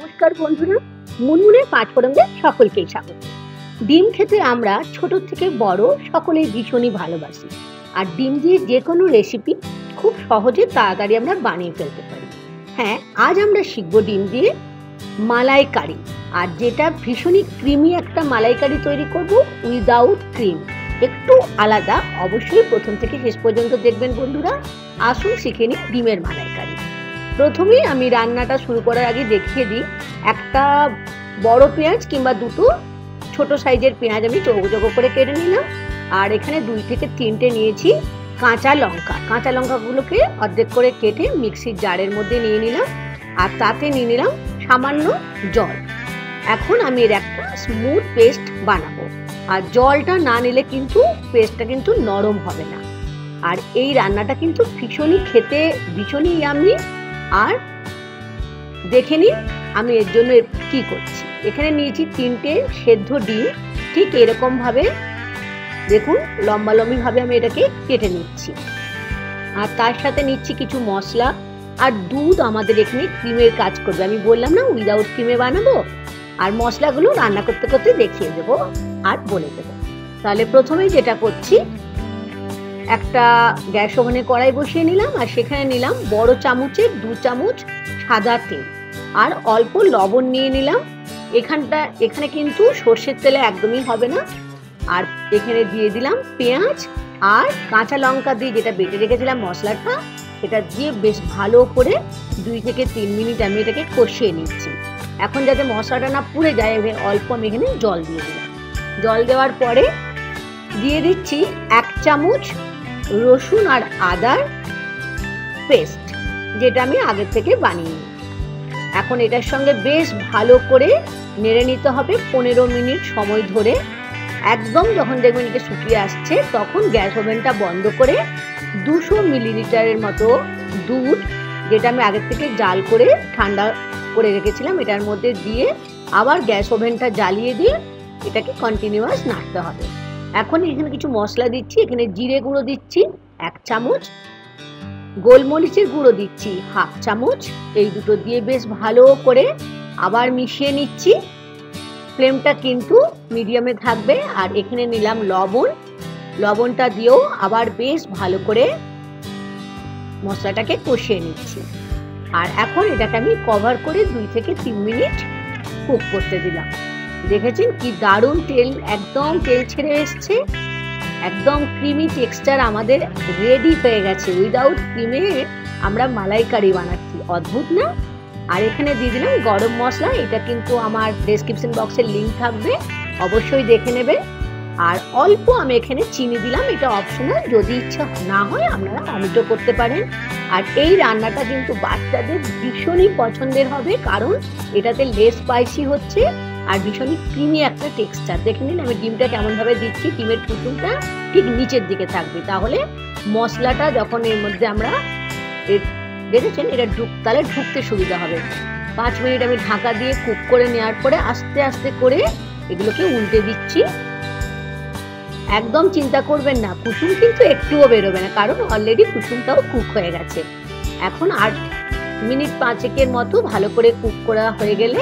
নমস্কার বন্ধুরা, মুনমুনের পাঁচফোড়নে সকলকেই স্বাগত। ডিম খেতে আমরা ছোট থেকে বড় সকলেই ভীষণই ভালোবাসি, আর ডিম দিয়ে যে কোনো রেসিপি খুব সহজে তাড়াতাড়ি আমরা বানিয়ে ফেলতে পারি। হ্যাঁ, আজ আমরা শিখবো ডিম দিয়ে মালাইকারি, আর যেটা ভীষণই ক্রিমি একটা মালাইকারি তৈরি করব উইদাউট ক্রিম। একটু আলাদা, অবশ্যই প্রথম থেকে শেষ পর্যন্ত দেখবেন বন্ধুরা। আসুন শিখে নিই ডিমের মালাইকারি। প্রথমেই আমি রান্নাটা শুরু করার আগে দেখিয়ে দিই, একটা বড় পেঁয়াজ কিংবা দুটো ছোট সাইজের পেঁয়াজ আমি চৌকো চৌকো করে কেটে নিলাম, আর এখানে 2 থেকে 3টে নিয়েছি কাঁচা লঙ্কা। কাঁচা লঙ্কাগুলোকে অর্ধেক করে কেটে মিক্সির জারের মধ্যে নিয়ে নিলাম, আর তাতে নিয়ে নিলাম সামান্য জল। এখন আমি এর একটা স্মুথ পেস্ট বানাবো, আর জলটা না নিলে কিন্তু পেস্টটা কিন্তু নরম হবে না। আর এই রান্নাটা কিন্তু ভীষণই খেতে ভীষণই ইয়ামি। আর দেখে নিন আমি এর জন্য কি করছি। এখানে নিয়েছি 3টে সেদ্ধ ডিম, ঠিক এরকম ভাবে দেখুন লম্বা লম্বি ভাবে আমি এটাকে কেটে নিচ্ছি। আর তার সাথে নিচ্ছি কিছু মশলা আর দুধ। আমাদের এখানে ক্রিমের কাজ করবে, আমি বললাম না উইদাউট ক্রিমে বানাবো। আর মশলাগুলো রান্না করতে করতে দেখিয়ে দেবো আর বলে দেবো। তাহলে প্রথমেই যেটা করছি, একটা গ্যাস ওভেনে কড়াই বসিয়ে নিলাম, আর সেখানে নিলাম বড় চামচের 2 চামচ সাদা তেল, আর অল্প লবণ নিয়ে নিলাম। এখানে কিন্তু সর্ষের তেলে একদমই হবে না। আর এখানে দিয়ে দিলাম পেঁয়াজ আর কাঁচা লঙ্কা দিয়ে যেটা বেটে রেখেছিলাম মশলাটা, সেটা দিয়ে বেশ ভালো করে 2 থেকে 3 মিনিট আমি এটাকে কষিয়ে নিচ্ছি। এখন যাতে মশলাটা না পুড়ে যায়, অল্প আমি এখানে জল দিয়ে দিলাম। জল দেওয়ার পরে দিয়ে দিচ্ছি 1 চামচ রসুন আর আদার পেস্ট, যেটা আমি আগে থেকে বানিয়ে নিই। এখন এটার সঙ্গে বেশ ভালো করে নেড়ে নিতে হবে 15 মিনিট সময় ধরে। একদম যখন দেখবেন এটা শুকিয়ে আসছে, তখন গ্যাস ওভেনটা বন্ধ করে 200 মিলিলিটারের মতো দুধ, যেটা আমি আগে থেকে জাল করে ঠান্ডা করে রেখেছিলাম, এটার মধ্যে দিয়ে আবার গ্যাস ওভেনটা জ্বালিয়ে দিয়ে এটাকে কন্টিনিউয়াস নাড়তে হবে। এখন এখানে কিছু মশলা দিচ্ছি। এখানে জিরে গুঁড়ো দিচ্ছি 1 চামচ, গোলমরিচের গুঁড়ো দিচ্ছি 1/2 চামচ। এই দুটো দিয়ে বেশ ভালো করে আবার মিশিয়ে নিচ্ছি। ফ্লেমটা কিন্তু মিডিয়ামে থাকবে। আর এখানে নিলাম লবণ, লবণটা দিয়েও আবার বেশ ভালো করে মশলাটাকে কষিয়ে নিচ্ছি। আর এখন এটাকে আমি কভার করে 2 থেকে 3 মিনিট কুক করতে দিলাম। দেখেছেন কি দারুণ তেল, একদম তেল ছেড়ে এসছে, একদম ক্রিমি টেক্সচার আমাদের রেডি হয়ে গেছে। উইদাউট ক্রিমে আমরা মালাইকারি বানাচ্ছি, অদ্ভুত না? আর এখানে দিয়ে দিলাম গরম মশলা, এটা কিন্তু আমার ডেসক্রিপশন বক্সের লিঙ্ক থাকবে, অবশ্যই দেখে নেবেন। আর অল্প আমি এখানে চিনি দিলাম, এটা অপশনাল, যদি ইচ্ছা না হয় আপনারা অমিটও করতে পারেন। আর এই রান্নাটা কিন্তু বাচ্চাদের ভীষণই পছন্দের হবে, কারণ এটাতে লেস স্পাইসি হচ্ছে আর ভীষণই ক্রিমি একটা টেক্সচার। দেখে নিন আমি ডিমটা কেমন ভাবে দিচ্ছি, ডিমের কুসুমটা ঠিক নিচের দিকে থাকবে, তাহলে মশলাটা যখন এর মধ্যে আমরা দেখেছেন এটা তাহলে ঢুকতে সুবিধা হবে। 5 মিনিট আমি ঢাকা দিয়ে কুক করে নেওয়ার পরে আস্তে আস্তে করে এগুলোকে উল্টে দিচ্ছি। একদম চিন্তা করবেন না, কুসুম কিন্তু একটুও বেরোবে না, কারণ অলরেডি কুসুমটাও কুক হয়ে গেছে। এখন 8 মিনিট 5 মতো ভালো করে কুক করা হয়ে গেলে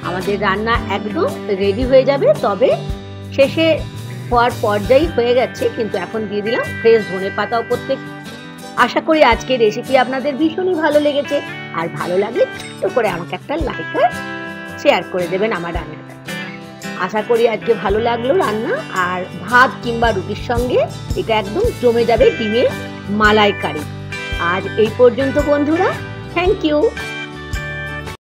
আমাদের রান্না একদম রেডি হয়ে যাবে। তবে শেষে হওয়ার পর্যায়ে হয়ে গেছে, কিন্তু এখন দিয়ে দিলাম ফ্রেশ ধনেপাতা উপর থেকে। আশা করি আজকের রেসিপি আপনাদের ভীষণই ভালো লেগেছে, আর ভালো লাগলে ছোট্ট করে আমাকে একটা লাইক আর শেয়ার করে দেবেন আমার রান্নাটা। আশা করি আজকে ভালো লাগলো রান্না, আর ভাত কিংবা রুটির সঙ্গে এটা একদম জমে যাবে ডিমের মালাইকারি। আজ এই পর্যন্ত বন্ধুরা, থ্যাংক ইউ।